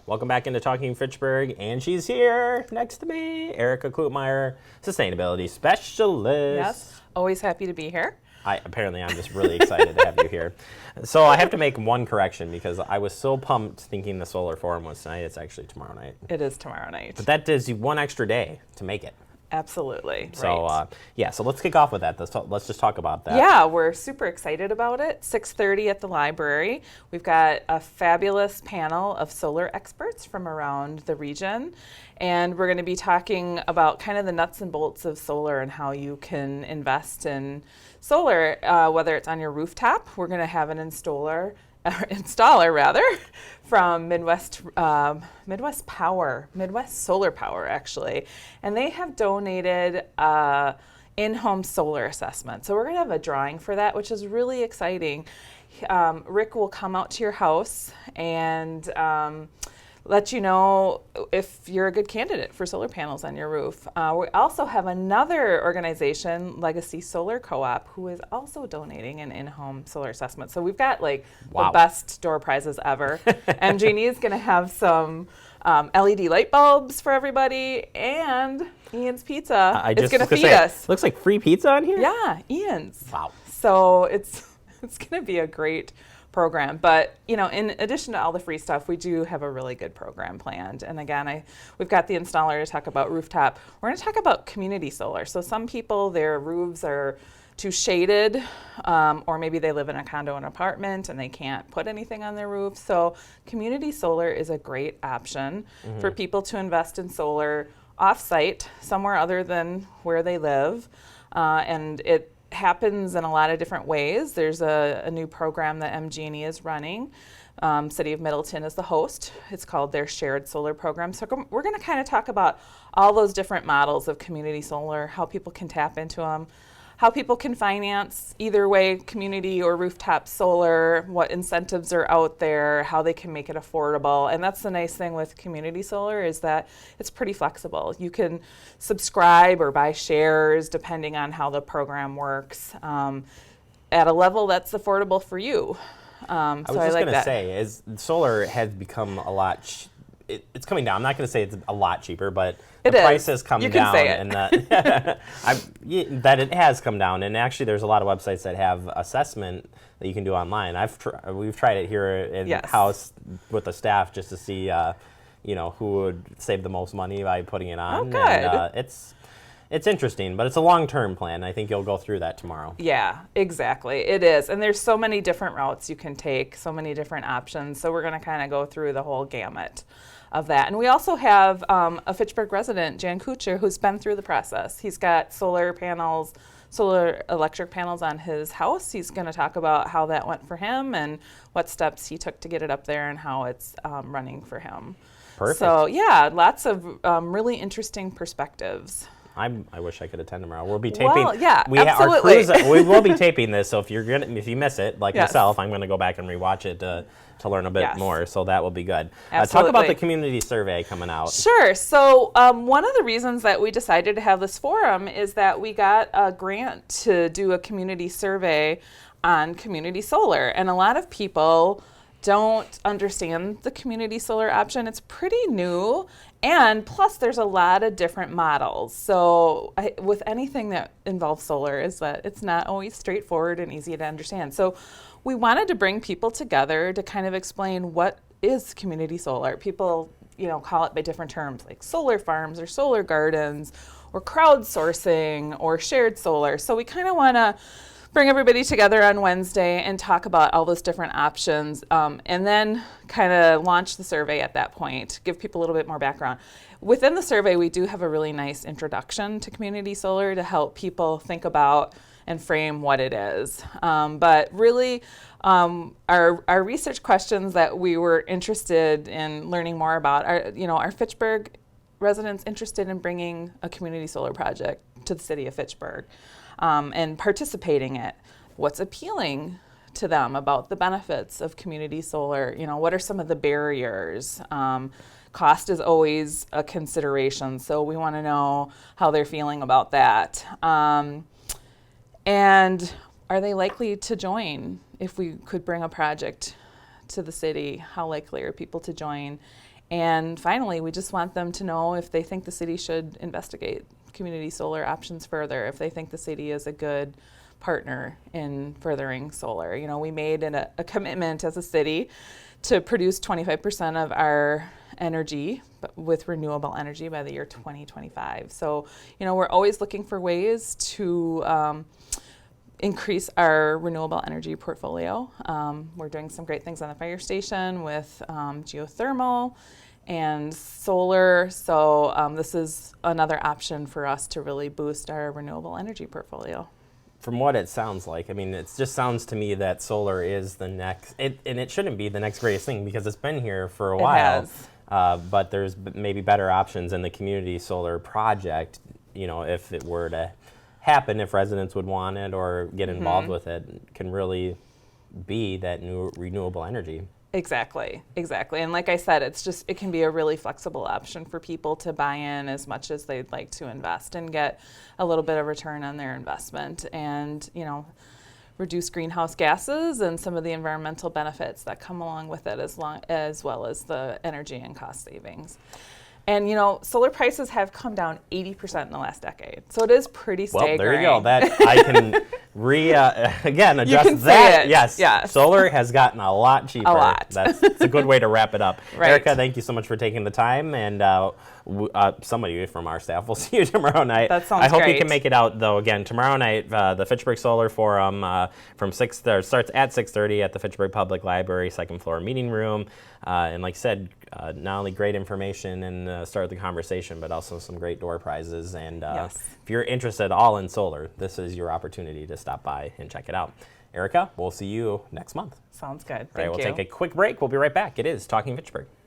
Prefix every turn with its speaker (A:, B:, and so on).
A: Welcome back into Talking Fitchburg, and she's here next to me, Erica Klutmeyer, Sustainability Specialist.
B: Yes, always happy to be here.
A: I'm just really excited to have you here. So I have to make one correction because I was so pumped thinking the solar forum was tonight. It's actually tomorrow night.
B: It is tomorrow night.
A: But that gives you one extra day to make it.
B: Absolutely.
A: So,
B: right.
A: So let's kick off with that. Let's just talk about that.
B: Yeah, we're super excited about it. 6:30 at the library. We've got a fabulous panel of solar experts from around the region. And we're going to be talking about kind of the nuts and bolts of solar and how you can invest in solar, whether it's on your rooftop. We're going to have an installer from Midwest Solar Power, actually. And they have donated in-home solar assessment. So we're going to have a drawing for that, which is really exciting. Rick will come out to your house and let you know if you're a good candidate for solar panels on your roof. We also have another organization, Legacy Solar Co-op, who is also donating an in-home solar assessment. So we've got the best door prizes ever. MG&E is going to have some LED light bulbs for everybody, and Ian's Pizza is going to feed us.
A: Looks like free pizza on here?
B: Yeah, Ian's.
A: Wow.
B: So it's going to be a great program. But, in addition to all the free stuff, we do have a really good program planned. And again, we've got the installer to talk about rooftop. We're going to talk about community solar. So some people, their roofs are too shaded, or maybe they live in a condo and apartment and they can't put anything on their roof. So community solar is a great option for people to invest in solar off-site, somewhere other than where they live. And it happens in a lot of different ways. There's a new program that MG&E is running. City of Middleton is the host. It's called their Shared Solar Program. So we're going to kind of talk about all those different models of community solar, how people can tap into them, how people can finance either way, community or rooftop solar, what incentives are out there, how they can make it affordable. And that's the nice thing with community solar is that it's pretty flexible. You can subscribe or buy shares depending on how the program works at a level that's affordable for you.
A: I was just going to say, as solar has become a lot, it's coming down. I'm not going to say it's a lot cheaper, but the price has come down. And that it has come down. And actually, there's a lot of websites that have assessment that you can do online. We've tried it here in house with the staff just to see, who would save the most money by putting it on.
B: Oh, good.
A: And it's interesting, but it's a long-term plan. I think you'll go through that tomorrow.
B: Yeah, exactly. It is. And there's so many different routes you can take, so many different options. So we're going to kind of go through the whole gamut of that. And we also have a Fitchburg resident, Jan Kucher, who's been through the process. He's got solar electric panels on his house. He's going to talk about how that went for him and what steps he took to get it up there and how it's running for him.
A: Perfect.
B: So yeah, lots of really interesting perspectives.
A: I wish I could attend tomorrow. We'll be taping.
B: Well, yeah, absolutely.
A: We will be taping this, so if you miss it, like myself, I'm going to go back and rewatch it to learn a bit more. So that will be good. Talk about the community survey coming out.
B: Sure. So one of the reasons that we decided to have this forum is that we got a grant to do a community survey on community solar, and a lot of people don't understand the community solar option. It's pretty new, and plus there's a lot of different models. So with anything that involves solar is that it's not always straightforward and easy to understand. So we wanted to bring people together to kind of explain what is community solar. People, call it by different terms like solar farms or solar gardens or crowdsourcing or shared solar. So we kind of want to bring everybody together on Wednesday and talk about all those different options, and then kind of launch the survey at that point, give people a little bit more background. Within the survey, we do have a really nice introduction to community solar to help people think about and frame what it is. But really, our research questions that we were interested in learning more about are Fitchburg residents interested in bringing a community solar project to the city of Fitchburg? And participating in it. What's appealing to them about the benefits of community solar? What are some of the barriers? Cost is always a consideration, so we want to know how they're feeling about that. And are they likely to join if we could bring a project to the city? How likely are people to join? And finally, we just want them to know if they think the city should investigate community solar options further, if they think the city is a good partner in furthering solar. You know, we made a commitment as a city to produce 25% of our energy with renewable energy by the year 2025. So, you know, we're always looking for ways to increase our renewable energy portfolio. We're doing some great things on the fire station with geothermal and solar. So this is another option for us to really boost our renewable energy portfolio.
A: From what it sounds like, I mean, it just sounds to me that solar is the next, and it shouldn't be the next greatest thing because it's been here for a while.
B: It has.
A: But there's maybe better options in the community solar project, you know, if it were to happen, if residents would want it or get involved with it, can really be that new renewable energy.
B: Exactly. And like I said, it can be a really flexible option for people to buy in as much as they'd like to invest and get a little bit of return on their investment and, you know, reduce greenhouse gases and some of the environmental benefits that come along with it as well as the energy and cost savings. And, you know, solar prices have come down 80% in the last decade. So it is pretty staggering.
A: Well, there you go. That I can again, adjust that. Yes. Solar has gotten a lot cheaper.
B: A lot.
A: It's a good way to wrap it up.
B: Right.
A: Erica, thank you so much for taking the time. And somebody from our staff will see you tomorrow night.
B: That sounds
A: great. I hope
B: great.
A: You can make it out, though. Again, tomorrow night, the Fitchburg Solar Forum starts at 6:30 at the Fitchburg Public Library, second floor meeting room. And like I said, not only great information and start the conversation, but also some great door prizes. And if you're interested at all in solar, this is your opportunity to stop by and check it out. Erica, we'll see you next month.
B: Sounds good.
A: All right, we'll take a quick break. We'll be right back. It is Talking Fitchburg.